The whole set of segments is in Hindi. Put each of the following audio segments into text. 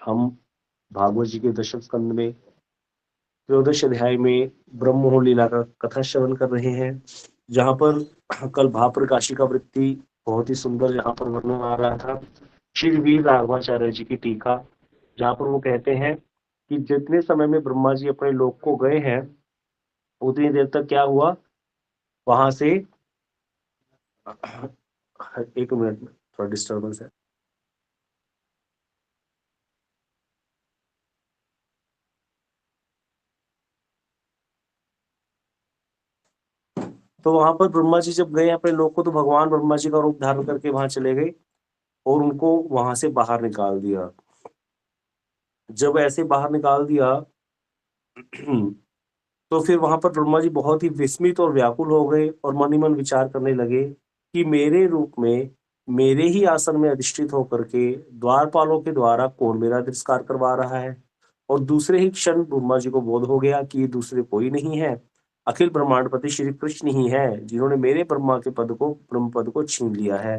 हम भागवत जी के दशम स्कंद में त्रयोदश अध्याय में ब्रह्मोह लीला का कथा श्रवण कर रहे हैं, जहाँ पर कल भाप्रकाशी का वृत्ति बहुत ही सुंदर जहाँ पर वर्णन आ रहा था श्री वीर राघवाचार्य जी की टीका, जहाँ पर वो कहते हैं कि जितने समय में ब्रह्मा जी अपने लोक को गए हैं उतनी देर तक क्या हुआ वहां से। एक मिनट में थोड़ा डिस्टर्बेंस है। तो वहां पर ब्रह्मा जी जब गए अपने लोक को, तो भगवान ब्रह्मा जी का रूप धारण करके वहां चले गए और उनको वहां से बाहर निकाल दिया। जब ऐसे बाहर निकाल दिया तो फिर वहां पर ब्रह्मा जी बहुत ही विस्मित और व्याकुल हो गए और मन ही मन विचार करने लगे कि मेरे रूप में मेरे ही आसन में अधिष्ठित होकर के द्वारपालों के द्वारा कौन मेरा तिरस्कार करवा रहा है। और दूसरे ही क्षण ब्रह्मा जी को बोध हो गया कि ये दूसरे कोई नहीं है, अखिल ब्रह्मांडपति श्री कृष्ण ही है, जिन्होंने मेरे ब्रह्मा के पद को ब्रह्म पद को छीन लिया है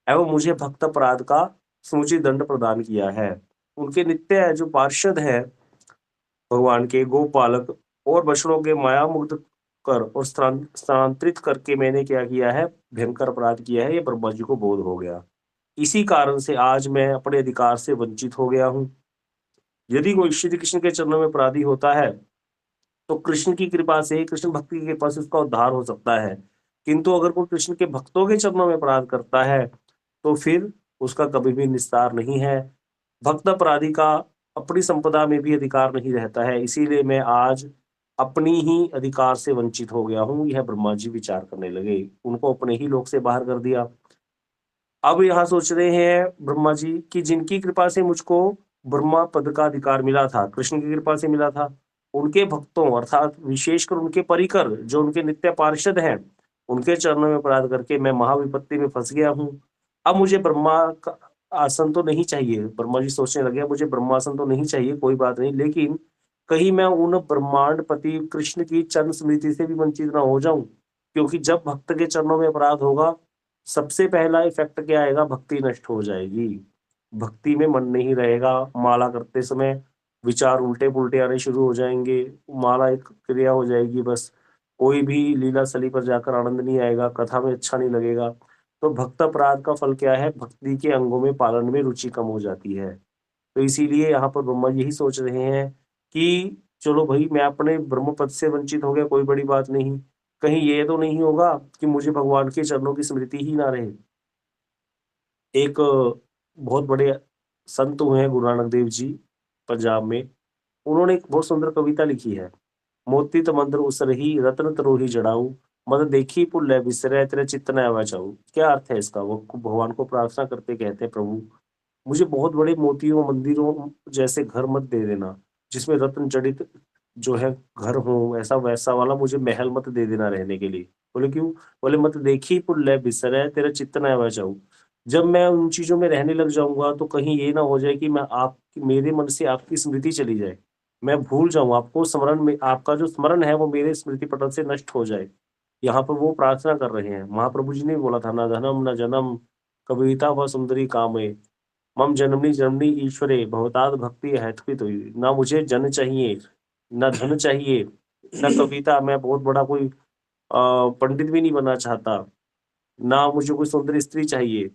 एवं मुझे भक्त अपराध का समुचित दंड प्रदान किया है। उनके नित्य जो पार्षद है भगवान के गोपालक और बछड़ों के माया मुग्ध कर और स्थानांतरित करके मैंने क्या किया है, भयंकर अपराध किया है, ये ब्रह्मा जी को बोध हो गया। इसी कारण से आज मैं अपने अधिकार से वंचित हो गया हूँ। यदि कोई श्री कृष्ण के चरणों में अपराधी होता है तो कृष्ण की कृपा से, कृष्ण भक्ति की कृपा से उसका उद्धार हो सकता है, किंतु अगर कोई कृष्ण के भक्तों के चरणों में अपराध करता है तो फिर उसका कभी भी निस्तार नहीं है। भक्त अपराधी का अपनी संपदा में भी अधिकार नहीं रहता है, इसीलिए मैं आज अपनी ही अधिकार से वंचित हो गया हूँ। यह ब्रह्मा जी विचार करने लगे, उनको अपने ही लोक से बाहर कर दिया। अब यहाँ सोच रहे हैं ब्रह्मा जी कि जिनकी कृपा से मुझको ब्रह्मा पद का अधिकार मिला था, कृष्ण की कृपा से मिला था, उनके भक्तों अर्थात विशेषकर उनके परिकर जो उनके नित्य पार्षद हैं, उनके चरणों में अपराध करके मैं महाविपत्ति में फंस गया हूँ। अब मुझे ब्रह्मा का आसन तो नहीं चाहिए। ब्रह्मा जी सोचने लगे मुझे ब्रह्मासन तो नहीं चाहिए, कोई बात नहीं, लेकिन कहीं मैं उन ब्रह्मांड पति कृष्ण की चरण स्मृति से भी वंचित ना हो जाऊं, क्योंकि जब भक्त के चरणों में अपराध होगा सबसे पहला इफेक्ट क्या आएगा, भक्ति नष्ट हो जाएगी, भक्ति में मन नहीं रहेगा। माला करते समय विचार उल्टे पुल्टे आने शुरू हो जाएंगे, माला एक क्रिया हो जाएगी बस, कोई भी लीला स्थली पर जाकर आनंद नहीं आएगा, कथा में अच्छा नहीं लगेगा। तो भक्त अपराध का फल क्या है, भक्ति के अंगों में पालन में रुचि कम हो जाती है। तो इसीलिए यहाँ पर ब्रह्मा यही सोच रहे हैं कि चलो भाई मैं अपने ब्रह्म पद से वंचित हो गया, कोई बड़ी बात नहीं, कहीं ये तो नहीं होगा कि मुझे भगवान के चरणों की स्मृति ही ना रहे। एक बहुत बड़े संत हुए हैं गुरु नानक देव जी पंजाब में, उन्होंने एक बहुत सुंदर कविता लिखी है। मोती तमंत्र उसरही रत्न तरोही जड़ाऊ, मद देखी पुल्लै बिसरै तेरे चित्त न आवा चाऊ। क्या अर्थ है इसका, वो भगवान को प्रार्थना करते कहते हैं प्रभु मुझे बहुत बड़े मोतियों मंदिरों जैसे घर मत दे देना, जिसमें रत्न जड़ित जो है घर हो, ऐसा वैसा वाला मुझे महल मत दे देना रहने के लिए। बोले क्यों? बोले मत देखी पुल्लै बिसरै तेरा चित्त न आवा चाऊ। जब मैं उन चीजों में रहने लग जाऊंगा तो कहीं ये ना हो जाए कि मैं आप मेरे मन से आपकी स्मृति चली जाए, मैं भूल जाऊं आपको, स्मरण में आपका जो स्मरण है वो मेरे स्मृति पटल से नष्ट हो जाए। यहाँ पर वो प्रार्थना कर रहे हैं। महाप्रभु जी ने बोला था ना धनम न जन्म कविता व सुंदरी कामे, मम जननी जननी ईश्वरे भवताद भक्ति हेतुकित हुई। ना मुझे जन चाहिए, ना धन चाहिए, ना कविता, मैं बहुत बड़ा कोई पंडित भी नहीं बनना चाहता, ना मुझे कोई सुंदर स्त्री चाहिए।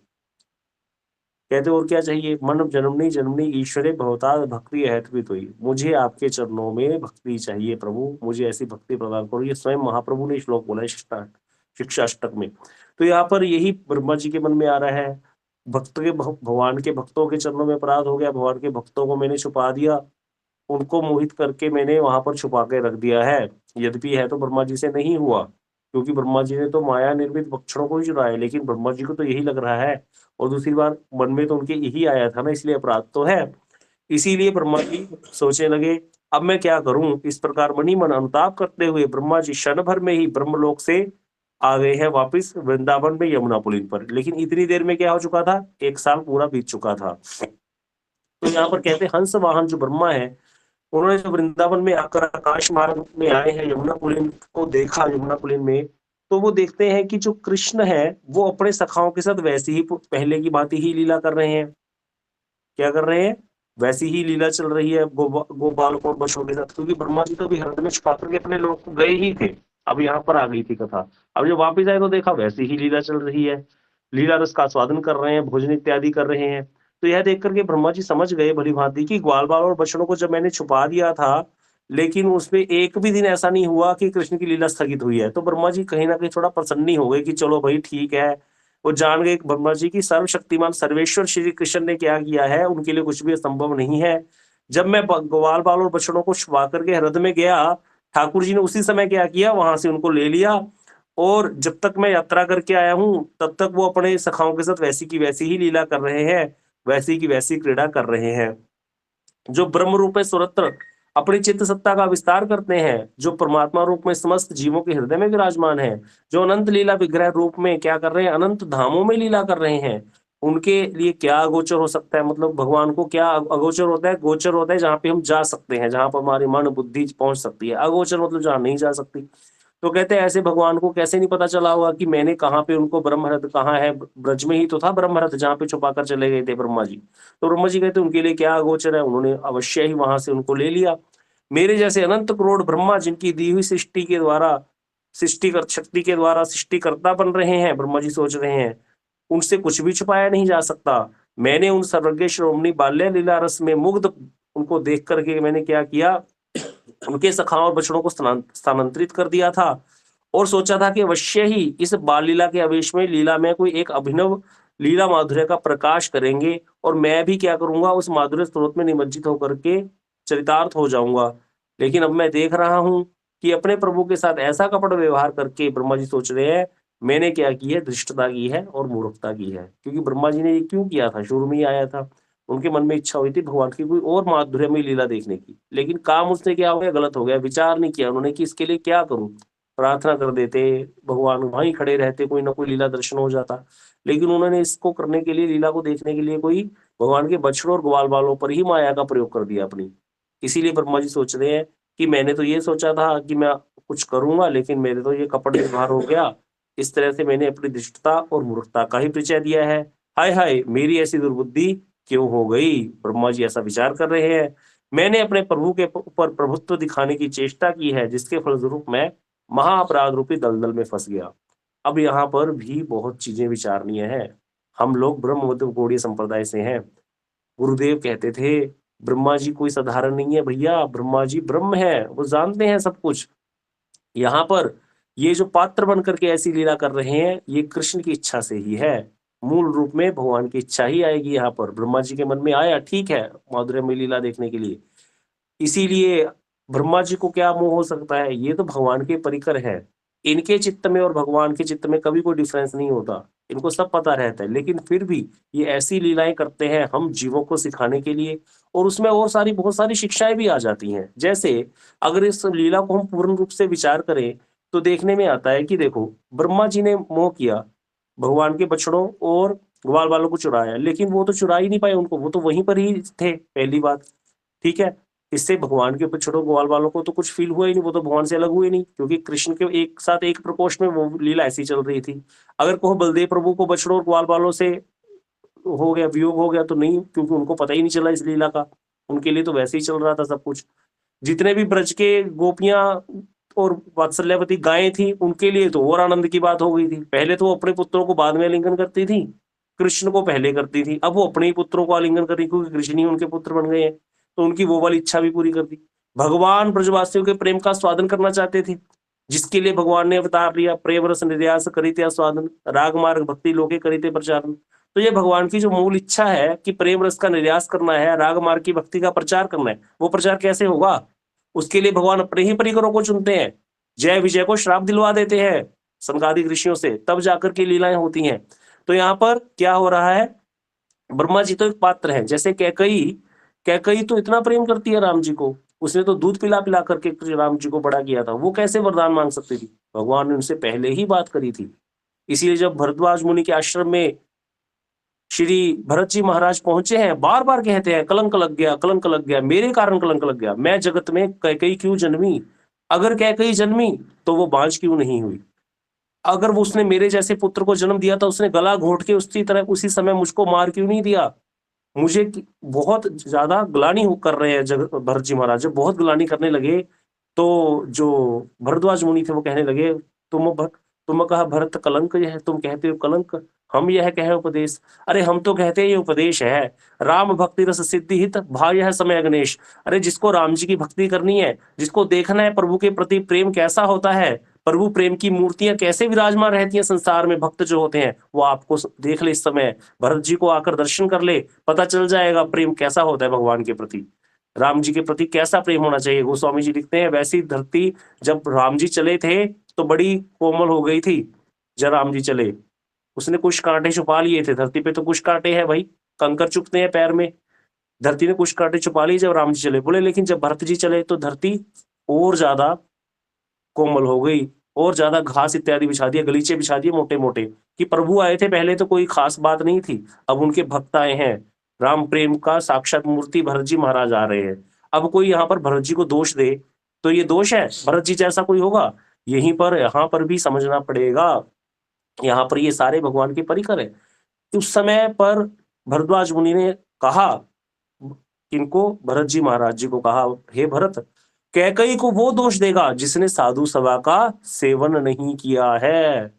कहते और क्या चाहिए, मन जन्मनी जन्मनी ईश्वरे भवताद भक्ति हेतुकित हुई। मुझे आपके चरणों में भक्ति चाहिए प्रभु, मुझे ऐसी भक्ति प्रदान करो। ये स्वयं महाप्रभु ने श्लोक बोला है शिक्षा अष्टक में। तो यहाँ पर यही ब्रह्मा जी के मन में आ रहा है, भक्त के भगवान के भक्तों के चरणों में अपराध हो गया, भगवान के भक्तों को मैंने छुपा दिया, उनको मोहित करके मैंने वहां पर छुपा के रख दिया है। यद्यपि है तो ब्रह्मा जी से नहीं हुआ, क्योंकि ब्रह्मा जी ने तो माया निर्मित बक्षड़ों को ही चुराया, लेकिन ब्रह्मा जी को तो यही लग रहा है। और दूसरी बार मन में तो उनके यही आया था ना, इसलिए अपराध तो है। इसीलिए ब्रह्मा जी सोचने लगे अब मैं क्या करूं। इस प्रकार मनी मन अनुताप करते हुए ब्रह्मा जी क्षण भर में ही ब्रह्मलोक से आ गए हैं वापिस वृंदावन में यमुना पुलिन पर। लेकिन इतनी देर में क्या हो चुका था, 1 साल पूरा बीत चुका था। तो यहाँ पर कहते हंस वाहन जो ब्रह्मा है, उन्होंने जब वृंदावन में आकर आकाश मार्ग में आए हैं, यमुना पुलिन को देखा, यमुना पुलिन में तो वो देखते हैं कि जो कृष्ण है वो अपने सखाओं के साथ वैसे ही पहले की भांति ही लीला कर रहे हैं। क्या कर रहे हैं? वैसी ही लीला चल रही है गोपाल और बच्चों के साथ, क्योंकि ब्रह्मा जी तो भी हृदय में छुपा करके अपने लोग को गए ही थे। अब यहाँ पर आ गई थी कथा। अब जब वापिस आए तो देखा वैसी ही लीला चल रही है, लीला रस का आस्वादन कर रहे हैं, भोजन इत्यादि कर रहे हैं। तो यह देख करके ब्रह्मा जी समझ गए भली भांति कि ग्वाल बाल और बछड़ों को जब मैंने छुपा दिया था, लेकिन उसमें एक भी दिन ऐसा नहीं हुआ कि कृष्ण की लीला स्थगित हुई है। तो ब्रह्मा जी कहीं ना कहीं थोड़ा प्रसन्न हो गए कि चलो भाई ठीक है। वो जान गए ब्रह्मा जी की सर्वशक्तिमान सर्वेश्वर श्री कृष्ण ने क्या किया है, उनके लिए कुछ भी असंभव नहीं है। जब मैं ग्वाल बाल और बछड़ों को छुपा करके हृदय में गया, ठाकुर जी ने उसी समय क्या किया, वहां से उनको ले लिया। और जब तक मैं यात्रा करके आया हूं तब तक वो अपने सखाओं के साथ वैसी की वैसी ही लीला कर रहे हैं, वैसी की वैसी क्रीड़ा कर रहे हैं। जो ब्रह्म रूप में सुरत्र अपनी चित्त सत्ता का विस्तार करते हैं, जो परमात्मा रूप में समस्त जीवों के हृदय में विराजमान है, जो अनंत लीला विग्रह रूप में क्या कर रहे हैं, अनंत धामों में लीला कर रहे हैं, उनके लिए क्या अगोचर हो सकता है। मतलब भगवान को क्या अगोचर होता है? गोचर होता है जहां पे हम जा सकते हैं, जहां पर हमारी मन बुद्धि पहुंच सकती है। अगोचर मतलब जहां नहीं जा सकती। तो कहते हैं ऐसे भगवान को कैसे नहीं पता चला होगा कि मैंने कहाँ पे उनको ब्रह्महृद, कहाँ है, ब्रज में ही तो था ब्रह्महृद जहाँ पे छुपा कर चले गए थे ब्रह्मा जी। तो ब्रह्मा जी कहते उनके लिए क्या अगोचर है, उन्होंने अवश्य ही वहां से उनको ले लिया। मेरे जैसे अनंत करोड़ ब्रह्मा जिनकी दी हुई सृष्टि के द्वारा, सृष्टि कर शक्ति के द्वारा सृष्टिकर्ता बन रहे हैं, ब्रह्मा जी सोच रहे हैं उनसे कुछ भी छुपाया नहीं जा सकता। मैंने उन सर्वज्ञ श्रोमणी बाल्य लीला रस में मुग्ध उनको देख करके मैंने क्या किया, उनके सखाओं और बछड़ों को स्थानांतरित कर दिया था, और सोचा था कि अवश्य ही इस बाल लीला के आवेश में लीला में कोई एक अभिनव लीला माधुर्य का प्रकाश करेंगे, और मैं भी क्या करूंगा, उस माधुर्य स्रोत में निमज्जित होकर के चरितार्थ हो जाऊंगा। लेकिन अब मैं देख रहा हूं कि अपने प्रभु के साथ ऐसा कपट व्यवहार करके ब्रह्मा जी सोच रहे हैं मैंने क्या की है, धृष्टता की है और मूर्खता की है। क्योंकि ब्रह्मा जी ने ये क्यों किया था, शुरू में ही आया था, उनके मन में इच्छा हुई थी भगवान की कोई और माधुर्यमय लीला देखने की, लेकिन काम उसने क्या हो गया, गलत हो गया। विचार नहीं किया उन्होंने कि इसके लिए क्या करूं, प्रार्थना कर देते, भगवान वहीं खड़े रहते, कोई ना कोई लीला दर्शन हो जाता। लेकिन उन्होंने इसको करने के लिए, लीला को देखने के लिए, कोई भगवान के बछड़ों और ग्वाल बालों पर ही माया का प्रयोग कर दिया अपनी। इसीलिए ब्रह्मा जी सोच रहे हैं कि मैंने तो ये सोचा था कि मैं कुछ करूंगा, लेकिन मेरे तो ये कपट व्यवहार हो गया। इस तरह से मैंने अपनी दुष्टता और मूर्खता का ही परिचय दिया है। हाय हाय, मेरी ऐसी दुर्बुद्धि क्यों हो गई। ब्रह्मा जी ऐसा विचार कर रहे हैं। मैंने अपने प्रभु के ऊपर प्रभुत्व दिखाने की चेष्टा की है, जिसके फलस्वरूप मैं महाअपराध रूपी दलदल में फंस गया। अब यहाँ पर भी बहुत चीजें विचारणीय हैं। हम लोग ब्रह्म मध्य गौड़ीय संप्रदाय से हैं। गुरुदेव कहते थे ब्रह्मा जी कोई साधारण नहीं है भैया, ब्रह्मा जी ब्रह्म है, वो जानते हैं सब कुछ। यहाँ पर ये जो पात्र बन करके ऐसी लीला कर रहे हैं, ये कृष्ण की इच्छा से ही है। मूल रूप में भगवान की इच्छा ही आएगी यहाँ पर। ब्रह्मा जी के मन में आया, ठीक है, माधुर्यमय लीला देखने के लिए। इसीलिए ब्रह्मा जी को क्या मोह हो सकता है, ये तो भगवान के परिकर है। इनके चित्त में और भगवान के चित्त में कभी कोई डिफरेंस नहीं होता, इनको सब पता रहता है। लेकिन फिर भी ये ऐसी लीलाएं करते हैं हम जीवों को सिखाने के लिए, और उसमें और सारी बहुत सारी शिक्षाएं भी आ जाती हैं। जैसे अगर इस लीला को हम पूर्ण रूप से विचार करें तो देखने में आता है कि देखो, ब्रह्मा जी ने मोह किया, भगवान के बछड़ों और ग्वाल वालों को चुराया, लेकिन वो तो चुरा ही नहीं पाए उनको, वो तो वहीं पर ही थे, पहली बात। ठीक है, इससे भगवान के ऊपर छोड़ो, ग्वाल वालों को तो कुछ फील हुआ ही नहीं, वो तो भगवान से अलग हुए नहीं, क्योंकि कृष्ण के एक साथ एक प्रकोष्ठ में वो लीला ऐसी चल रही थी। अगर कहो बलदेव प्रभु को बछड़ों और ग्वाल वालों से हो गया, वियोग हो गया, तो नहीं, क्योंकि उनको पता ही नहीं चला इस लीला का, उनके लिए तो वैसे ही चल रहा था सब कुछ। जितने भी ब्रज के गोपियां और वात्सल्यवती गायें थी, उनके लिए तो और आनंद की बात हो गई थी। पहले तो वो अपने पुत्रों को बाद में आलिंगन करती थी, कृष्ण को पहले करती थी, अब वो अपने ही पुत्रों को आलिंगन कर रही, क्योंकि कृष्ण ही उनके पुत्र बन गए हैं, तो उनकी वो वाली इच्छा भी पूरी कर दी। भगवान ब्रजवासियों के प्रेम का स्वादन करना चाहते थे, जिसके लिए भगवान ने अवतार लिया। प्रेम रस निर्यास करिते स्वादन, राग मार्ग भक्ति लोके करिते प्रचारन। तो ये भगवान की जो मूल इच्छा है कि प्रेम रस का निर्यास करना है, राग मार्ग की भक्ति का प्रचार करना है, वो प्रचार कैसे होगा? उसके लिए भगवान अपने ही परिकरों को चुनते हैं, जय विजय को श्राप दिलवा देते हैं सनकादिक ऋषियों से, तब जाकर के लीलाएं होती हैं। तो यहाँ पर क्या हो रहा है, ब्रह्मा जी तो एक पात्र है। जैसे कैकई, कैकई तो इतना प्रेम करती है राम जी को, उसने तो दूध पिला पिला करके राम जी को बड़ा किया था, वो कैसे वरदान मांग सकती थी? भगवान ने उनसे पहले ही बात करी थी। इसीलिए जब भरद्वाज मुनि के आश्रम में श्री भरत जी महाराज पहुंचे हैं, बार बार कहते हैं कलंक लग गया, कलंक लग गया, मेरे कारण कलंक लग गया, मैं जगत में कैकई क्यों जन्मी? अगर कैकई जन्मी तो वो बांझ क्यों नहीं हुई? अगर वो उसने मेरे जैसे पुत्र को जन्म दिया था, उसने गला घोंट के उसी तरह उसी समय मुझको मार क्यों नहीं दिया? मुझे बहुत ज्यादा ग्लानि कर रहे हैं भरत जी महाराज। जब बहुत ग्लानि करने लगे तो जो भरद्वाज मुनि थे वो कहने लगे, तुम कहा भरत कलंक यह, तुम कहते हो कलंक, हम यह कहे उपदेश। अरे हम तो कहते हैं ये उपदेश है। राम भक्ति रस सिद्धि हित भाय है समय गणेश। अरे जिसको राम जी की भक्ति करनी है, जिसको देखना है प्रभु के प्रति प्रेम कैसा होता है, प्रभु प्रेम की मूर्तियां कैसे विराजमान रहती हैं संसार में, भक्त जो होते हैं वो आपको देख ले, इस समय भरत जी को आकर दर्शन कर ले, पता चल जाएगा प्रेम कैसा होता है भगवान के प्रति, राम जी के प्रति कैसा प्रेम होना चाहिए। गोस्वामी जी लिखते हैं, वैसी धरती जब राम जी चले थे तो बड़ी कोमल हो गई थी। जब राम जी चले, उसने कुछ कांटे छुपा लिए थे, धरती पे तो कुछ कांटे हैं भाई, कंकर चुभते हैं पैर में, धरती ने कुछ कांटे छुपा लिए जब राम जी चले। बोले लेकिन जब भरत जी चले तो धरती और ज्यादा कोमल हो गई, और ज्यादा घास इत्यादि बिछा दिया, गलीचे बिछा दिए मोटे मोटे, कि प्रभु आए थे पहले तो कोई खास बात नहीं थी, अब उनके भक्त आए हैं, राम प्रेम का साक्षात मूर्ति भरत जी महाराज आ रहे हैं। अब कोई यहाँ पर भरत जी को दोष दे तो ये दोष है, भरत जी जैसा कोई होगा? यहीं पर यहाँ पर भी समझना पड़ेगा, यहाँ पर ये सारे भगवान के परिकर है। उस समय पर भरद्वाज मुनि ने कहा, इनको भरत जी महाराज जी को कहा, हे भरत, कैकई को वो दोष देगा जिसने साधु सभा का सेवन नहीं किया है,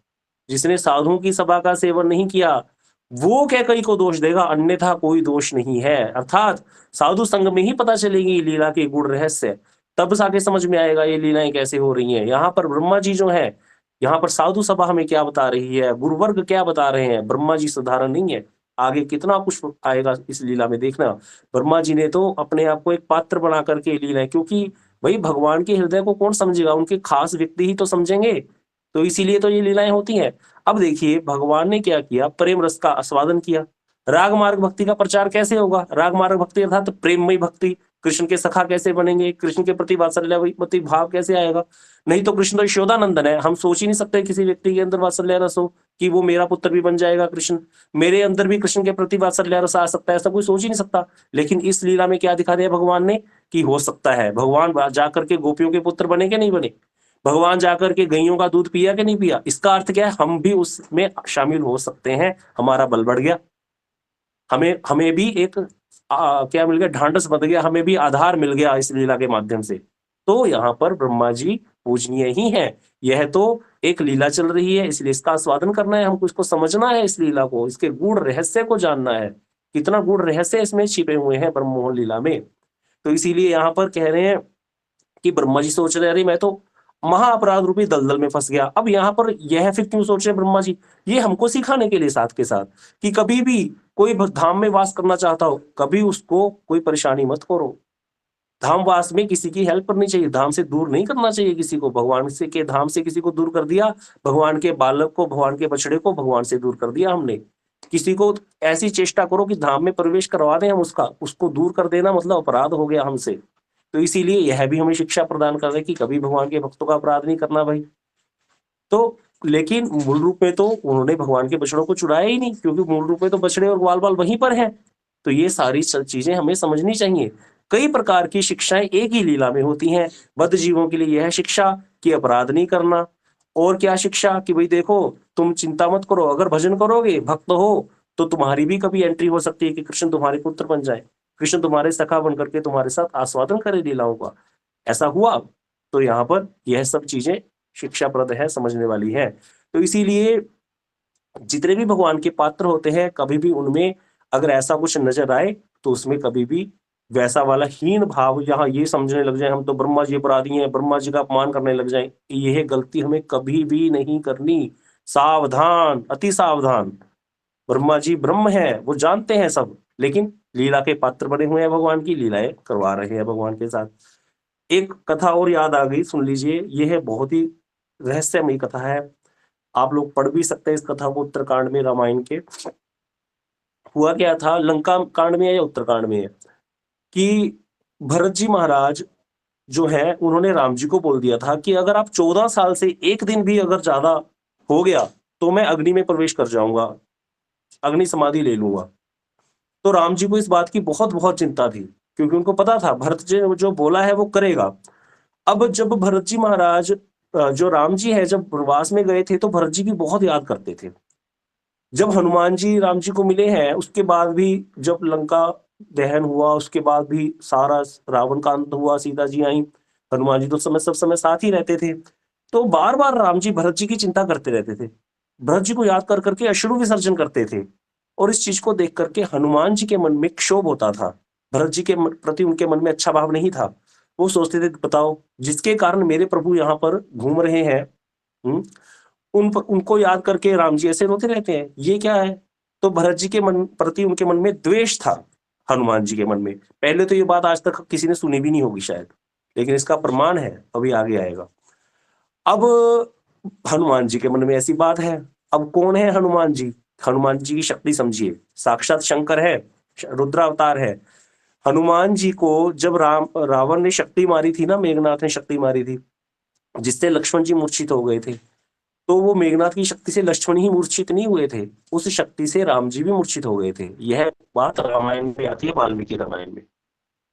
जिसने साधुओं की सभा का सेवन नहीं किया वो कैकई को दोष देगा, अन्यथा कोई दोष नहीं है। अर्थात साधु संग में ही पता चलेगी लीला के गुण रहस्य, तब जाके समझ में आएगा ये लीलाएं कैसे हो रही हैं। यहाँ पर ब्रह्मा जी जो है, यहाँ पर साधु सभा हमें क्या बता रही है, गुरुवर्ग क्या बता रहे हैं, ब्रह्मा जी साधारण नहीं है। आगे कितना कुछ आएगा इस लीला में देखना। ब्रह्मा जी ने तो अपने आप को एक पात्र बना करके लीला है, क्योंकि भाई भगवान के हृदय को कौन समझेगा, उनके खास व्यक्ति ही तो समझेंगे, तो इसीलिए तो ये लीलाएं होती हैं। अब देखिए भगवान ने क्या किया, प्रेम रस का आस्वादन किया। राग मार्ग भक्ति का प्रचार कैसे होगा? राग मार्ग भक्ति अर्थात प्रेममयी भक्ति, कृष्ण के सखा कैसे बनेंगे, कृष्ण के प्रति वात्सल्यवती भाव कैसे आएगा? नहीं तो कृष्ण तो यशोदानंदन है, हम सोच ही नहीं सकते किसी व्यक्ति के अंदर वात्सल्य रस हो कि वो मेरा पुत्र भी बन जाएगा कृष्ण, मेरे अंदर भी कृष्ण के प्रति वात्सल्य रस आ सकता है, ऐसा कोई सोच ही नहीं सकता। लेकिन इस लीला में क्या दिखा दिया भगवान ने कि हो सकता है। भगवान जाकर के गोपियों के पुत्र बने कि नहीं बने, भगवान जाकर के गैयों का दूध पिया कि नहीं पिया, इसका अर्थ क्या है, हम भी उसमें शामिल हो सकते हैं। हमारा बल बढ़ गया, हमें हमें भी एक क्या मिल गया, ढांढस बन गया, हमें भी आधार मिल गया इस लीला के माध्यम से। तो यहाँ पर ब्रह्मा जी पूजनीय ही है। यह तो एक लीला चल रही है, इसलिए इसका आस्वादन करना है, हमको इसको समझना है, इस लीला को, इसके गूढ़ रहस्य को जानना है, कितना गूढ़ रहस्य इसमें छिपे हुए हैं ब्रह्मोहन लीला में। तो इसीलिए यहाँ पर कह रहे हैं कि ब्रह्मा जी सोच रहे, अरे मैं तो महा अपराध रूपी दलदल में फंस गया। अब यहाँ पर यह फिर क्यों सोच रहे ब्रह्मा जी, ये हमको सिखाने के लिए साथ के साथ, कि कभी भी कोई धाम में वास करना चाहता हो, कभी उसको कोई परेशानी मत करो। धाम वास में किसी की हेल्प करनी चाहिए, धाम से दूर नहीं करना चाहिए किसी को। भगवान से के धाम से किसी को दूर कर दिया, भगवान के बालक को, भगवान के बछड़े को भगवान से दूर कर दिया हमने। किसी को ऐसी चेष्टा करो कि धाम में प्रवेश करवा दें हम, उसको दूर कर देना मतलब अपराध हो गया हमसे। तो इसीलिए यह भी हमें शिक्षा प्रदान कर रहे कि कभी भगवान के भक्तों का अपराध नहीं करना भाई। तो लेकिन मूल रूप में तो उन्होंने भगवान के बछड़ों को चुराया ही नहीं, क्योंकि मूल रूप में तो बछड़े और ग्वाल बाल वहीं पर हैं। तो ये सारी चीजें हमें समझनी चाहिए। कई प्रकार की शिक्षाएं एक ही लीला में होती हैं। बद्ध जीवों के लिए यह शिक्षा कि अपराध नहीं करना, और क्या शिक्षा कि भाई देखो तुम चिंता मत करो, अगर भजन करोगे, भक्त हो, तो तुम्हारी भी कभी एंट्री हो सकती है कि कृष्ण तुम्हारे पुत्र बन जाए, कृष्ण तुम्हारे सखा बन करके तुम्हारे साथ आस्वादन करे लीलाओं का। ऐसा हुआ तो यहाँ पर यह सब चीजें शिक्षाप्रद है, समझने वाली है। तो इसीलिए जितने भी भगवान के पात्र होते हैं, कभी भी उनमें अगर ऐसा कुछ नजर आए तो उसमें कभी भी वैसा वाला हीन भाव, यहाँ ये समझने लग जाए हम तो ब्रह्मा जी अपराधी हैं, ब्रह्मा जी का अपमान करने लग जाए, यह गलती हमें कभी भी नहीं करनी। सावधान, अति सावधान। ब्रह्मा जी ब्रह्म है, वो जानते हैं सब, लेकिन लीला के पात्र बने हुए हैं, भगवान की लीलाएं करवा रहे हैं भगवान के साथ। एक कथा और याद आ गई, सुन लीजिए, यह है बहुत ही रहस्यमयी कथा है, आप लोग पढ़ भी सकते हैं इस कथा को उत्तरकांड में, रामायण के। हुआ क्या था, लंका कांड में है या उत्तरकांड में है, कि भरत जी महाराज जो है उन्होंने राम जी को बोल दिया था कि अगर आप 14 साल से एक दिन भी अगर ज्यादा हो गया तो मैं अग्नि में प्रवेश कर जाऊंगा, अग्नि समाधि ले लूंगा। तो राम जी को इस बात की बहुत बहुत चिंता थी, क्योंकि उनको पता था भरत जी जो बोला है वो करेगा। अब जब भरत जी महाराज जो राम जी है जब वनवास में गए थे तो भरत जी की बहुत याद करते थे, जब हनुमान जी राम जी को मिले हैं, उसके बाद भी जब लंका दहन हुआ, उसके बाद भी सारा रावण का अंत हुआ, सीता जी आई, हनुमान जी तो सब समय साथ ही रहते थे। तो बार-बार राम जी भरत जी की चिंता करते रहते थे। भरत जी को याद कर के अश्रु विसर्जन करते थे और इस चीज़ को देख कर के हनुमान जी के मन में क्षोभ होता था। भरत जी के प्रति उनके मन में अच्छा भाव नहीं था। वो सोचते थे बताओ जिसके कारण मेरे प्रभु यहाँ पर घूम रहे हैं, हुँ, उनको याद करके राम जी ऐसे रोते रहते हैं, ये क्या है? तो भरत जी के मन प्रति उनके मन में द्वेष था, हनुमान जी के मन में। पहले तो ये बात आज तक किसी ने सुनी भी नहीं होगी शायद, लेकिन इसका प्रमाण है, अभी आगे आएगा। अब हनुमान जी के मन में ऐसी बात है, अब कौन है हनुमान जी? हनुमान जी की शक्ति समझिए, साक्षात शंकर है, रुद्रावतार है। हनुमान जी को जब रावण ने शक्ति मारी थी ना, मेघनाथ ने शक्ति मारी थी, जिससे लक्ष्मण जी मूर्छित हो गए थे। तो वो मेघनाथ की शक्ति से लक्ष्मण ही मूर्छित नहीं हुए थे, उस शक्ति से राम जी भी मूर्छित हो गए थे। यह बात रामायण में आती है, वाल्मीकि रामायण में।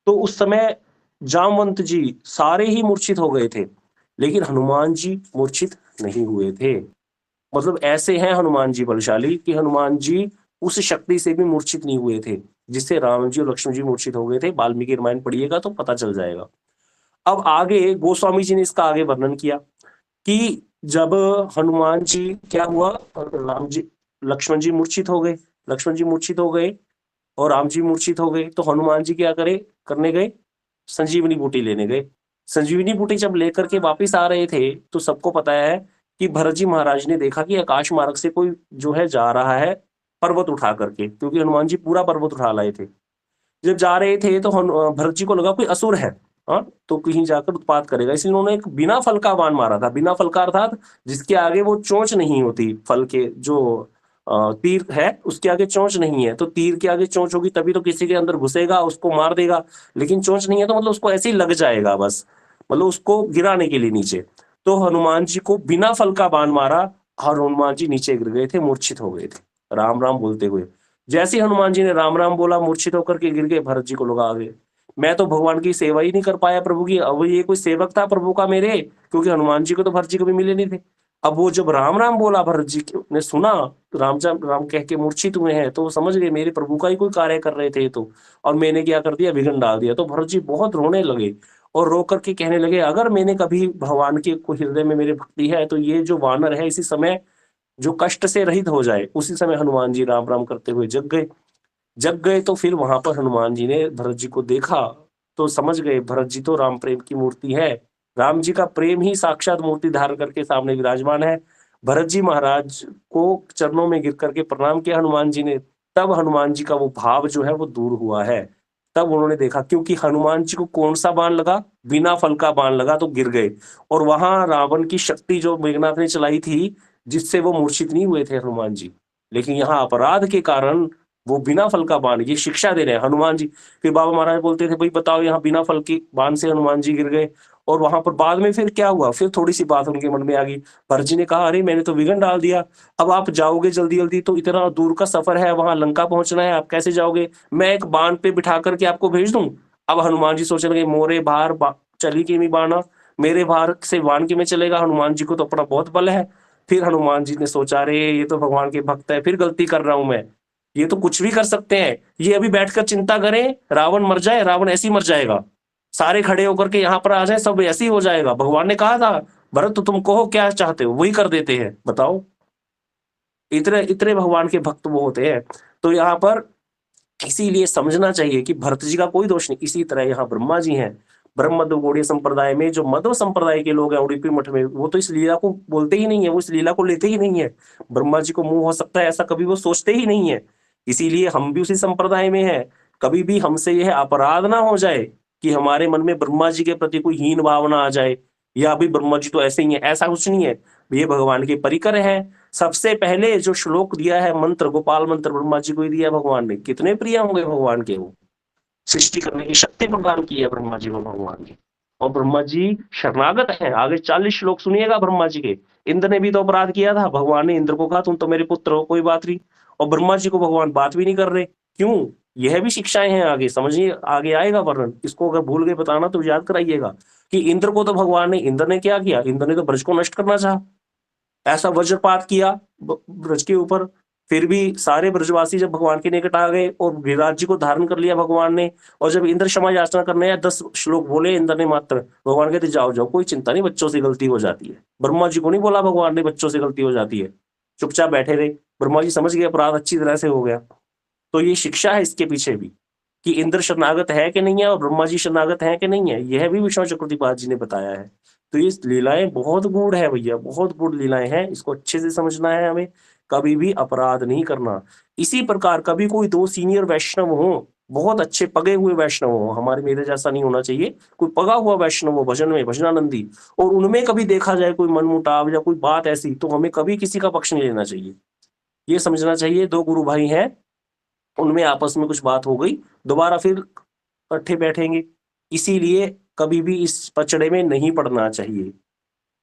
तो उस समय जामवंत जी सारे ही मूर्छित हो गए थे, लेकिन हनुमान जी मूर्छित नहीं हुए थे। मतलब ऐसे हैं हनुमान जी बलशाली कि हनुमान जी उस शक्ति से भी मूर्छित नहीं हुए थे, जिससे राम जी और लक्ष्मण जी मूर्छित हो गए थे। वाल्मीकि रामायण पढ़िएगा तो पता चल जाएगा। अब आगे गोस्वामी जी ने इसका आगे वर्णन किया कि जब हनुमान जी क्या हुआ, राम जी लक्ष्मण जी मूर्छित हो गए, लक्ष्मण जी मूर्छित हो गए और राम जी मूर्छित हो गए, तो हनुमान जी क्या करने गए? संजीवनी बूटी लेने गए। संजीवनी बूटी जब लेकर के वापिस आ रहे थे, तो सबको पता है कि भरत जी महाराज ने देखा कि आकाश मार्ग से कोई जो है जा रहा है पर्वत उठा करके, क्योंकि हनुमान जी पूरा पर्वत उठा लाए थे। जब जा रहे थे तो भरत जी को लगा कोई असुर है, हाँ, तो कहीं जाकर उत्पात करेगा, इसलिए उन्होंने एक बिना फल का बाण मारा था। बिना फल का अर्थात जिसके आगे वो चोंच नहीं होती, फल के जो तीर है उसके आगे चोंच नहीं है, तो तीर के आगे चोंच होगी तभी तो किसी के अंदर घुसेगा, उसको मार देगा। लेकिन चोंच नहीं है तो मतलब उसको ऐसे ही लग जाएगा बस, मतलब उसको गिराने के लिए नीचे। तो हनुमान जी को बिना फल का बाण मारा और हनुमान जी नीचे गिर गए थे, मूर्छित हो गए थे राम राम बोलते हुए। जैसे ही हनुमान जी ने राम राम बोला, मूर्छित होकर के गिर गए। भरत जी को लगा आगे मैं तो भगवान की सेवा ही नहीं कर पाया प्रभु की, अब ये कोई सेवक था प्रभु का मेरे, क्योंकि हनुमान जी को तो भरत जी कभी मिले नहीं थे। अब वो जब राम राम बोला, भरत जी ने सुना, राम कह के मूर्छित हुए हैं, तो वो समझ गए मेरे प्रभु का ही कोई कार्य कर रहे थे ये तो, और मैंने क्या कर दिया, विघ्न डाल दिया। तो भरत जी बहुत रोने लगे और रो करके कहने लगे अगर मैंने कभी भगवान के को हृदय में मेरे भक्ति है तो ये जो वानर है इसी समय जो कष्ट से रहित हो जाए। उसी समय हनुमान जी राम राम करते हुए जग गए। जग गए तो फिर वहां पर हनुमान जी ने भरत जी को देखा, तो समझ गए भरत जी तो राम प्रेम की मूर्ति है। राम जी का प्रेम ही साक्षात मूर्ति धारण करके सामने विराजमान है। भरत जी महाराज को चरणों में गिर करके प्रणाम किया हनुमान जी ने। तब हनुमान जी का वो भाव जो है वो दूर हुआ है। तब उन्होंने देखा, क्योंकि हनुमान जी को कौन सा बाण लगा, बिना फल का बाण लगा, तो गिर गए। और वहां रावण की शक्ति जो मेघनाथ ने चलाई थी, जिससे वो मूर्छित नहीं हुए थे हनुमान जी, लेकिन यहाँ अपराध के कारण वो बिना फल का बाण, ये शिक्षा दे रहे हैं हनुमान जी। फिर बाबा महाराज बोलते थे भाई बताओ यहाँ बिना फल के बाण से हनुमान जी गिर गए। और वहां पर बाद में फिर क्या हुआ, फिर थोड़ी सी बात उनके मन में आ गई। भरत जी ने कहा अरे मैंने तो विघ्न डाल दिया, अब आप जाओगे जल्दी जल्दी, तो इतना दूर का सफर है, वहां लंका पहुंचना है, आप कैसे जाओगे, मैं एक बाण पे बिठा करके आपको भेज दूं। अब हनुमान जी सोचने लगे मोरे भार चली की मी बाणा, मेरे भार से बाण की में चलेगा, हनुमान जी को तो अपना बहुत बल है। फिर हनुमान जी ने सोचा अरे ये तो भगवान के भक्त है, फिर गलती कर रहा हूं मैं, ये तो कुछ भी कर सकते हैं, ये अभी बैठकर चिंता करें रावण मर जाए, रावण ऐसे ही मर जाएगा, सारे खड़े होकर के यहाँ पर आ जाए, सब ऐसे ही हो जाएगा। भगवान ने कहा था भरत तो तुम कहो क्या चाहते हो वही कर देते हैं, बताओ इतने इतने भगवान के भक्त वो होते हैं। तो यहाँ पर इसीलिए समझना चाहिए कि भरत जी का कोई दोष नहीं। इसी तरह यहाँ ब्रह्मा जी हैं, ब्रह्म मध्व गौड़ीय संप्रदाय में जो मध्व संप्रदाय के लोग हैं उड़ीपी मठ में, वो तो इस लीला को बोलते ही नहीं है, वो इस लीला को लेते ही नहीं है। ब्रह्मा जी को मुंह हो सकता है ऐसा कभी वो सोचते ही नहीं है। इसीलिए हम भी उसी संप्रदाय में हैं। कभी भी हमसे यह अपराध ना हो जाए कि हमारे मन में ब्रह्मा जी के प्रति कोई हीन भावना आ जाए, या अभी ब्रह्मा जी तो ऐसे ही है, ऐसा कुछ नहीं है। ये भगवान के परिकर है। सबसे पहले जो श्लोक दिया है मंत्र, गोपाल मंत्र ब्रह्मा जी को ही दिया भगवान ने। कितने प्रिय होंगे भगवान के वो, सृष्टि करने की शक्ति प्रदान की है ब्रह्मा जी को भगवान की। और ब्रह्मा जी शरणागत हैं। आगे 40 श्लोक सुनिएगा ब्रह्मा जी के। इंद्र ने भी तो अपराध किया था, भगवान ने इंद्र को कहा तुम तो मेरे पुत्र हो, कोई बात नहीं, और ब्रह्मा जी को भगवान बात भी नहीं कर रहे, क्यों? यह भी शिक्षाएं हैं, आगे समझिए, आगे आएगा वर्णन। इसको अगर भूल गए बताना तो याद कराइएगा कि इंद्र को तो भगवान ने, इंद्र ने क्या किया, इंद्र ने तो ब्रज को नष्ट करना चाहा, ऐसा वज्रपात किया ब्रज के ऊपर, फिर भी सारे ब्रजवासी जब भगवान के निकट आ गए और गिरिराज जी को धारण कर लिया भगवान ने, और जब इंद्र क्षमा याचना करने आया, 10 श्लोक बोले इंद्र ने मात्र, भगवान कहते जाओ जाओ, कोई चिंता नहीं, बच्चों से गलती हो जाती है। ब्रह्मा जी को नहीं बोला भगवान ने बच्चों से गलती हो जाती है, चुपचाप बैठे रहे। ब्रह्मा जी समझ गए अपराध अच्छी तरह से हो गया। तो ये शिक्षा है इसके पीछे भी, कि इंद्र शरणागत है कि नहीं है और ब्रह्मा जी शरणागत है कि नहीं है, यह भी विष्णु चक्रवर्तीपाद जी ने बताया है। तो ये लीलाएं बहुत गूढ़ है भैया, बहुत गूढ़ लीलाएं हैं, इसको अच्छे से समझना है हमें, कभी भी अपराध नहीं करना। इसी प्रकार कभी कोई 2 सीनियर वैष्णव हो, बहुत अच्छे पगे हुए वैष्णव हो, हमारे मेरे जैसा नहीं होना चाहिए, कोई पगा हुआ वैष्णव हो भजन में, भजनानंदी, और उनमें कभी देखा जाए कोई मनमुटाव या कोई बात ऐसी, तो हमें कभी किसी का पक्ष नहीं लेना चाहिए। ये समझना चाहिए 2 गुरु भाई हैं, उनमें आपस में कुछ बात हो गई, दोबारा फिर इकट्ठे बैठेंगे। इसीलिए कभी भी इस पचड़े में नहीं पड़ना चाहिए।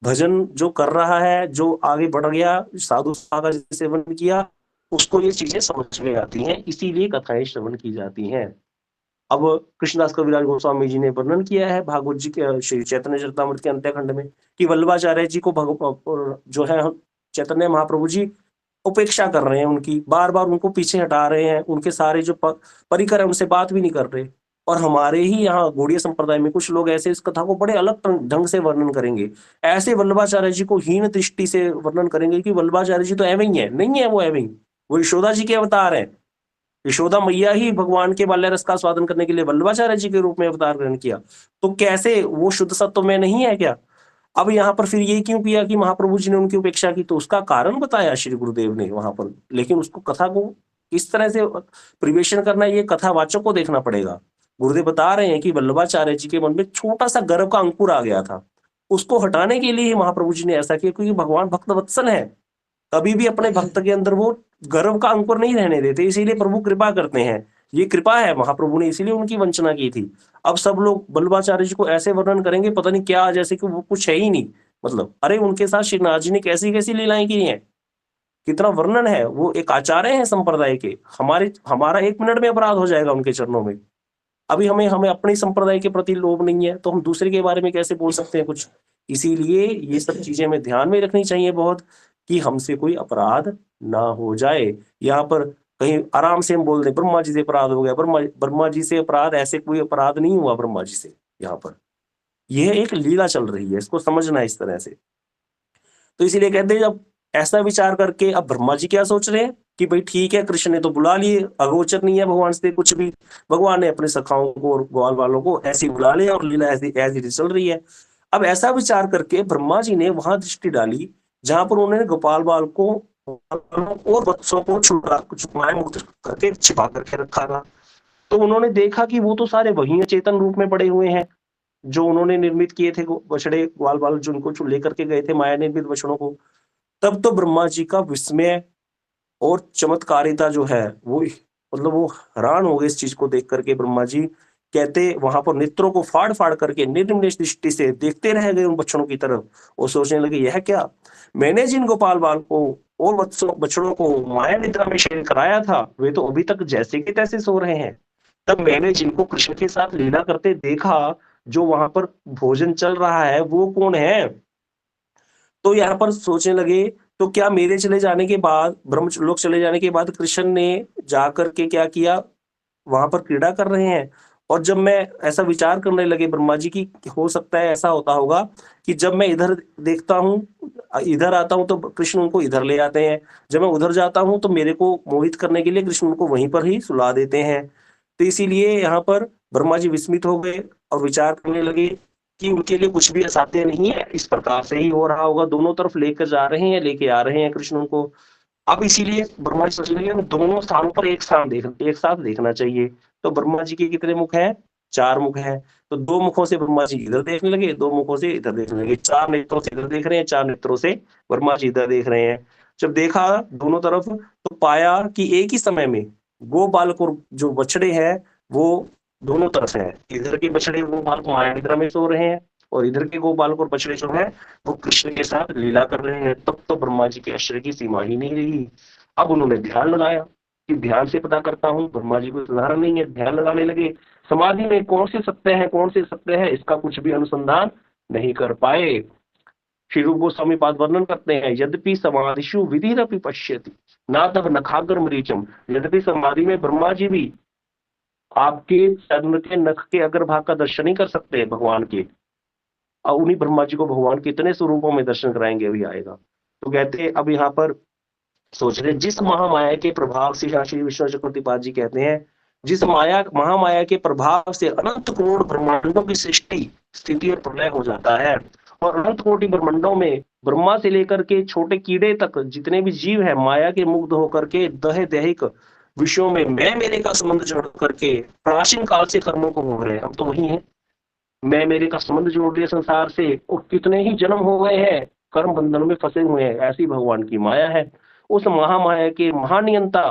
भजन जो कर रहा है, जो आगे बढ़ गया, साधु का सेवन किया, उसको ये चीजें समझ में आती हैं, इसीलिए कथाएं श्रवण की जाती हैं। अब कृष्णदास कविराज गोस्वामी जी ने वर्णन किया है भागवत जी के श्री चैतन्य चरितामृत के अंत्य खंड में, कि वल्लभाचार्य जी को जो है चैतन्य महाप्रभु जी उपेक्षा कर रहे हैं उनकी, बार बार उनको पीछे हटा रहे हैं, उनके सारे जो परिकर है उनसे बात भी नहीं कर रहे। और हमारे ही यहाँ गौड़ीय संप्रदाय में कुछ लोग ऐसे इस कथा को बड़े अलग ढंग से वर्णन करेंगे, ऐसे वल्लभाचार्य जी को हीन दृष्टि से वर्णन करेंगे कि वल्लभाचार्य जी तो एवं ही है, नहीं है वो एवं, वो यशोदा जी के अवतार है। यशोदा मैया ही भगवान के बाल्य रस का स्वादन करने के लिए वल्लभाचार्य जी के रूप में अवतार ग्रहण किया, तो कैसे वो शुद्ध सत्व में नहीं है क्या? अब यहाँ पर फिर ये क्यों किया कि महाप्रभु जी ने उनकी उपेक्षा की, तो उसका कारण बताया श्री गुरुदेव ने वहां पर, लेकिन उसको कथा को किस तरह से परिवेशन करना है, ये कथावाचक को देखना पड़ेगा। गुरुदेव बता रहे हैं कि वल्लभाचार्य जी के मन में छोटा सा गर्व का अंकुर आ गया था, उसको हटाने के लिए ही महाप्रभु जी ने ऐसा किया, क्योंकि भगवान भक्त वत्सल है, कभी भी अपने भक्त के अंदर वो गर्व का अंकुर नहीं रहने देते, इसीलिए प्रभु कृपा करते हैं। ये कृपा है, महाप्रभु ने इसीलिए उनकी वंचना की थी। अब सब लोग वल्लभाचार्य जी को ऐसे वर्णन करेंगे पता नहीं क्या, जैसे कि वो कुछ है ही नहीं, मतलब अरे उनके साथ श्रीनाथ जी ने कैसी कैसी लीलाएं की हैं, कितना वर्णन है, वो एक आचार्य हैं संप्रदाय के, हमारा 1 मिनट में अपराध हो जाएगा उनके चरणों में। अभी हमें हमें अपने संप्रदाय के प्रति लोभ नहीं है, तो हम दूसरे के बारे में कैसे बोल सकते हैं कुछ? इसीलिए ये सब चीजें हमें ध्यान में रखनी चाहिए बहुत, कि हमसे कोई अपराध ना हो जाए। यहाँ पर कहीं आराम से हम बोल दें ब्रह्मा जी से अपराध हो गया, ब्रह्मा जी से अपराध, ऐसे कोई अपराध नहीं हुआ ब्रह्मा जी से। यहाँ पर यह एक लीला चल रही है, इसको समझना है इस तरह से। तो इसीलिए कहते हैं, जब ऐसा विचार करके अब ब्रह्मा जी क्या सोच रहे हैं कि भाई ठीक है, कृष्ण ने तो बुला लिए, अगोचर नहीं है भगवान से कुछ भी, भगवान ने अपने सखाओं को और ग्वाल वालों को ऐसे ही बुला लिया और लीला ऐसी ऐसी चल रही है। अब ऐसा विचार करके ब्रह्मा जी ने वहां दृष्टि डाली जहां पर उन्होंने गोपाल बाल को और बच्चों को छुपाए मुक्त करके छिपा करके रखा था। तो उन्होंने देखा कि वो तो सारे वही अचेतन रूप में पड़े हुए हैं, जो उन्होंने निर्मित किए थे बछड़े ग्वाल बाल, जो उनको लेकर के गए थे माया निर्मित बछड़ों को। तब तो ब्रह्मा जी का विस्मय और चमत्कारिता जो है वो, मतलब वो हैरान हो गए इस चीज को देख करके। ब्रह्मा जी कहते वहां पर नेत्रों को फाड़ फाड़ करके निर्मल दृष्टि से देखते रह गए उन बच्चों की तरफ, और सोचने लगे यह क्या, मैंने जिन गोपाल बाल को और बछड़ों को माया निद्रा में शयन कराया था, वे तो अभी तक जैसे के तैसे सो रहे हैं। तब मैंने जिनको कृष्ण के साथ लीला करते देखा, जो वहां पर भोजन चल रहा है, वो कौन है? तो यहाँ पर सोचने लगे, तो क्या मेरे चले जाने के बाद, ब्रह्मलोक चले जाने के बाद कृष्ण ने जाकर के क्या किया, वहां पर क्रीड़ा कर रहे हैं? और जब मैं ऐसा विचार करने लगे ब्रह्मा जी की, हो सकता है ऐसा होता होगा कि जब मैं इधर देखता हूँ, इधर आता हूँ, तो कृष्ण उनको इधर ले आते हैं, जब मैं उधर जाता हूँ तो मेरे को मोहित करने के लिए कृष्ण उनको वहीं पर ही सुला देते हैं। तो इसीलिए यहाँ पर ब्रह्मा जी विस्मित हो गए और विचार करने लगे कि उनके लिए कुछ भी असाध्य नहीं है, इस प्रकार से ही हो रहा होगा, दोनों तरफ लेकर जा रहे हैं, लेके आ रहे हैं कृष्ण उनको। अब इसीलिए ब्रह्मा जी सोच लगे दोनों स्थानों पर एक साथ देखना चाहिए। तो ब्रह्मा जी के कितने मुख हैं? 4 मुख हैं। तो 2 मुखों से ब्रह्मा जी इधर देखने लगे, 2 मुखों से इधर देखने लगे, 4 नेत्रों से इधर देख रहे हैं, 4 नेत्रों से ब्रह्मा जी इधर देख रहे हैं। जब देखा दोनों तरफ, तो पाया कि एक ही समय में गो बालक और जो बछड़े हैं वो दोनों तरफ हैं। इधर के बछड़े गो बालक माया निद्रा में सो रहे हैं, और इधर के गो बालक और बछड़े जो है वो कृष्ण के साथ लीला कर रहे हैं। तब तो ब्रह्मा जी के आश्चर्य की सीमा ही नहीं रही। अब उन्होंने ध्यान लगाया कि ध्यान से पता करता हूँ, ब्रह्मा जी को सुधारा नहीं है, ध्यान लगाने लगे। समाधि में कौन से सत्य है, कौन से सत्य है, इसका कुछ भी अनुसंधान नहीं कर पाए। श्री रूप गोस्वामी पाद वर्णन करते हैं, यद्यपि समाधिषु विधिरपि पश्यति ना तब नखाग्र मरीचम, यद्यपि समाधि में ब्रह्मा जी भी आपके चरण के नख के अग्रभाग का दर्शन नहीं कर सकते हैं भगवान के, और उन्हीं ब्रह्मा जी को भगवान कितने स्वरूपों में दर्शन कराएंगे अभी आएगा। तो कहते हैं अब यहाँ पर सोच रहे, जिस महामाया के प्रभाव से, श्री विष्णु चक्रवर्ती पाद जी कहते हैं, जिस महामाया के प्रभाव से अनंत करोड़ ब्रह्मांडों की सृष्टि स्थिति और प्रलय हो जाता है, और अनंत कोटि ब्रह्मांडों में ब्रह्मा से लेकर के छोटे कीड़े तक जितने भी जीव है माया के मुग्ध होकर के दहे दैहिक विषयों में मैं मेरे का संबंध जोड़ करके प्राचीन काल से कर्मों को भोग रहे हैं। हम तो वही हैं, मैं मेरे का संबंध जोड़ दिया संसार से, और कितने ही जन्म हो गए हैं कर्म बंधन में फंसे हुए हैं। ऐसी भगवान की माया है। उस महामाया के महानियंता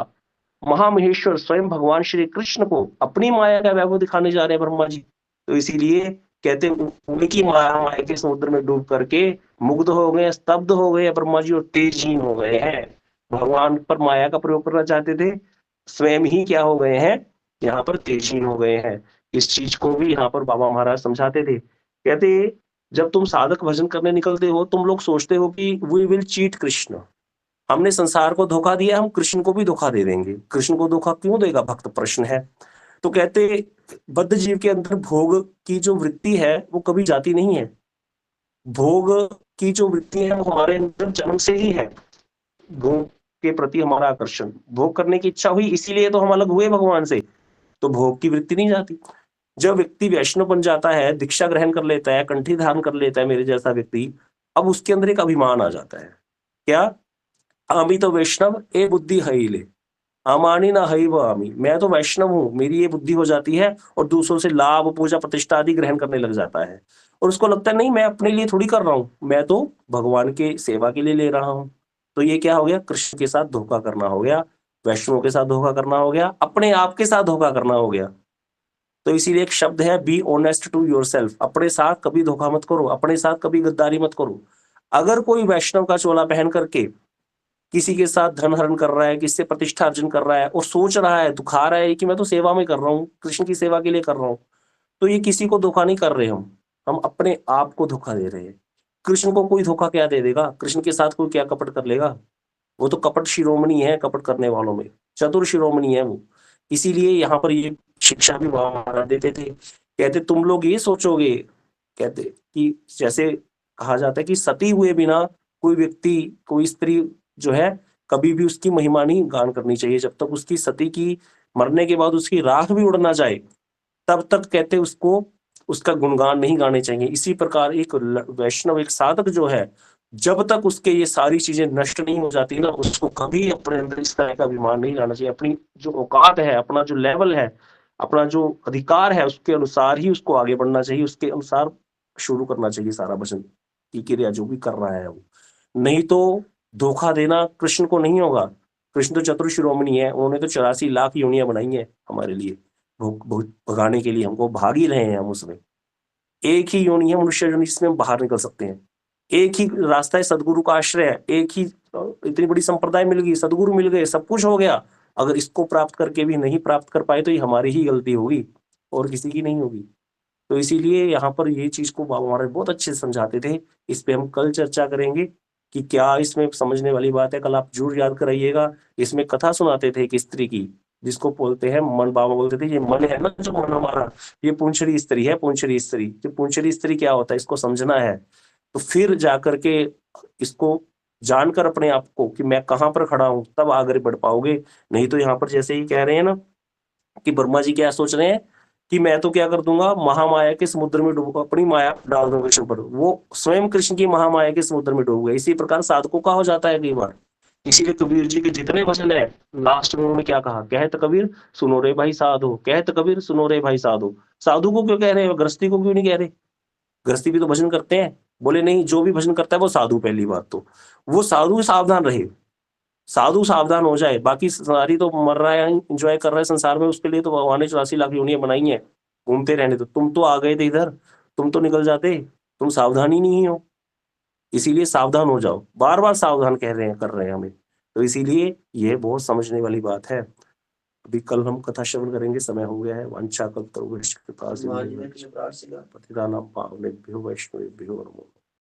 महामहेश्वर स्वयं भगवान श्री कृष्ण को अपनी माया का वैभव दिखाने जा रहे हैं ब्रह्मा जी। तो इसीलिए कहते उनकी माया के समुद्र में डूब करके मुग्ध हो गए, स्तब्ध हो गए ब्रह्मा जी, और तेजहीन हो गए हैं। भगवान पर माया का प्रयोग करना चाहते थे, स्वयं ही क्या हो गए हैं, यहाँ पर तेजहीन हो गए हैं। इस चीज को भी यहाँ पर बाबा महाराज समझाते थे। कहते जब तुम साधक भजन करने निकलते हो, तुम लोग सोचते हो कि वी विल चीट कृष्ण, हमने संसार को धोखा दिया, हम कृष्ण को भी धोखा दे देंगे। कृष्ण को धोखा क्यों देगा भक्त, प्रश्न है। तो कहते बद्ध जीव के अंदर भोग की जो वृत्ति है वो कभी जाती नहीं है। भोग की जो वृत्ति है वो हमारे अंदर जन्म से ही है। भोग के प्रति हमारा आकर्षण, भोग करने की इच्छा हुई, इसीलिए तो हम अलग हुए भगवान से। तो भोग की वृत्ति नहीं जाती। जब व्यक्ति वैष्णव बन जाता है, दीक्षा ग्रहण कर लेता है, कंठी धारण कर लेता है, मेरे जैसा व्यक्ति, अब उसके अंदर एक अभिमान आ जाता है। क्या? आमी तो वैष्णव ए बुद्धि हईले, अमानी ना हई व आमी, मैं तो वैष्णव हूँ, मेरी ये बुद्धि हो जाती है, और दूसरों से लाभ पूजा प्रतिष्ठा आदि ग्रहण करने लग जाता है। और उसको लगता है नहीं, मैं अपने लिए थोड़ी कर रहा हूँ, मैं तो भगवान के सेवा के लिए ले रहा हूँ। तो ये क्या हो गया? कृष्ण के साथ धोखा करना हो गया, वैष्णव के साथ धोखा करना हो गया, अपने आप के साथ धोखा करना हो गया। तो इसीलिए एक शब्द है, बी ऑनेस्ट टू योरसेल्फ। अपने साथ कभी धोखा मत करो, अपने साथ कभी गद्दारी मत करो। अगर कोई वैष्णव का चोला पहन करके किसी के साथ धन हरण कर रहा है, किसी से प्रतिष्ठा अर्जन कर रहा है, और सोच रहा है, दुखा रहा है कि मैं तो सेवा में कर रहा हूँ, कृष्ण की सेवा के लिए कर रहा हूँ, तो ये किसी को धोखा नहीं कर रहे हम अपने आप को धोखा दे रहे हैं। कृष्ण को कोई धोखा क्या दे देगा? कृष्ण के साथ कोई क्या कपट कर लेगा? वो तो कपट शिरोमणि है, कपट करने वालों में चतुर शिरोमणि है वो। इसीलिए यहाँ पर ये शिक्षा भी बाबा महाराज देते थे। कहते तुम लोग ये सोचोगे, कहते कि जैसे कहा जाता है कि सती हुए बिना कोई व्यक्ति, कोई स्त्री जो है, कभी भी उसकी महिमा नहीं गान करनी चाहिए। जब तक उसकी सती की मरने के बाद उसकी राख भी उड़ ना जाए, तब तक कहते उसको उसका गुणगान नहीं गाने चाहिए। इसी प्रकार एक वैष्णव, एक साधक जो है, जब तक उसके ये सारी चीजें नष्ट नहीं हो जाती ना, उसको कभी अपने अंदर इस तरह का अभिमान नहीं लाना चाहिए। अपनी जो औकात है, अपना जो लेवल है, अपना जो अधिकार है, उसके अनुसार ही उसको आगे बढ़ना चाहिए, उसके अनुसार शुरू करना चाहिए सारा भजन की क्रिया जो भी कर रहा है वो। नहीं तो धोखा देना कृष्ण को नहीं होगा। कृष्ण तो चतुर शिरोमणि है, उन्होंने तो 84 लाख योनियां बनाई है हमारे लिए, भगाने के लिए, हमको भाग ही रहे हैं हम उसमें। एक ही योनि है मनुष्य योनि जिसमें हम बाहर निकल सकते हैं। एक ही रास्ता है, सदगुरु का आश्रय है। एक ही इतनी बड़ी संप्रदाय मिल गई, सदगुरु मिल गए, सब कुछ हो गया। अगर इसको प्राप्त करके भी नहीं प्राप्त कर पाए तो ये हमारी ही गलती होगी और किसी की नहीं होगी। तो इसीलिए यहाँ पर ये चीज को बाबा महाराज बहुत अच्छे से समझाते थे। इस पे हम कल चर्चा करेंगे कि क्या इसमें समझने वाली बात है। कल आप जरूर याद कराइएगा। इसमें कथा सुनाते थे एक स्त्री की, जिसको बोलते हैं मन। बाबा बोलते थे ये मन है ना, जो मन हमारा, ये पुंछड़ी स्त्री है। पुंछड़ी स्त्री, ये पुंछड़ी स्त्री क्या होता है, इसको समझना है। तो फिर जाकर के इसको जानकर अपने आप को कि मैं कहाँ पर खड़ा हूं, तब आगे बढ़ पाओगे। नहीं तो यहाँ पर जैसे ही कह रहे हैं ना कि ब्रह्मा जी क्या सोच रहे हैं कि मैं तो क्या कर दूंगा, महामाया के समुद्र में डूब, अपनी माया डाल दूंगा कृष्ण पर। वो स्वयं कृष्ण की महामाया के समुद्र में डूब गए। इसी प्रकार साधकों का हो जाता है कई बार। इसीलिए कबीर जी के जितने भजन है, लास्ट में उन्होंने क्या कहा, कहत कबीर सुनो रे भाई साधो, कहत कबीर सुनो रे भाई साधो। साधु को क्यों कह रहे हैं, गृहस्थी को क्यों नहीं कह रहे? गृहस्थी भी तो भजन करते हैं। बोले नहीं, जो भी भजन करता है वो साधु। पहली बात तो वो साधु सावधान रहे, साधु सावधान हो जाए। बाकी सारी तो मर रहा है, एंजॉय कर रहा है संसार में, उसके लिए तो भगवान ने 84 लाख योनियां बनाई हैं। घूमते रहने दो। तुम तो आ गए थे इधर, तुम तो निकल जाते, तुम सावधान ही नहीं हो। इसीलिए सावधान हो जाओ, बार बार सावधान कह रहे हैं, कर रहे हैं हमें। तो इसीलिए ये बहुत समझने वाली बात है। अभी कल हम कथा श्रवण करेंगे, समय हो गया है। वांछा कल्पतरुभ्यश्च कृपा सिंधुभ्यश्च पतितानां पावनेभ्यो वैष्णवेभ्यो नमो।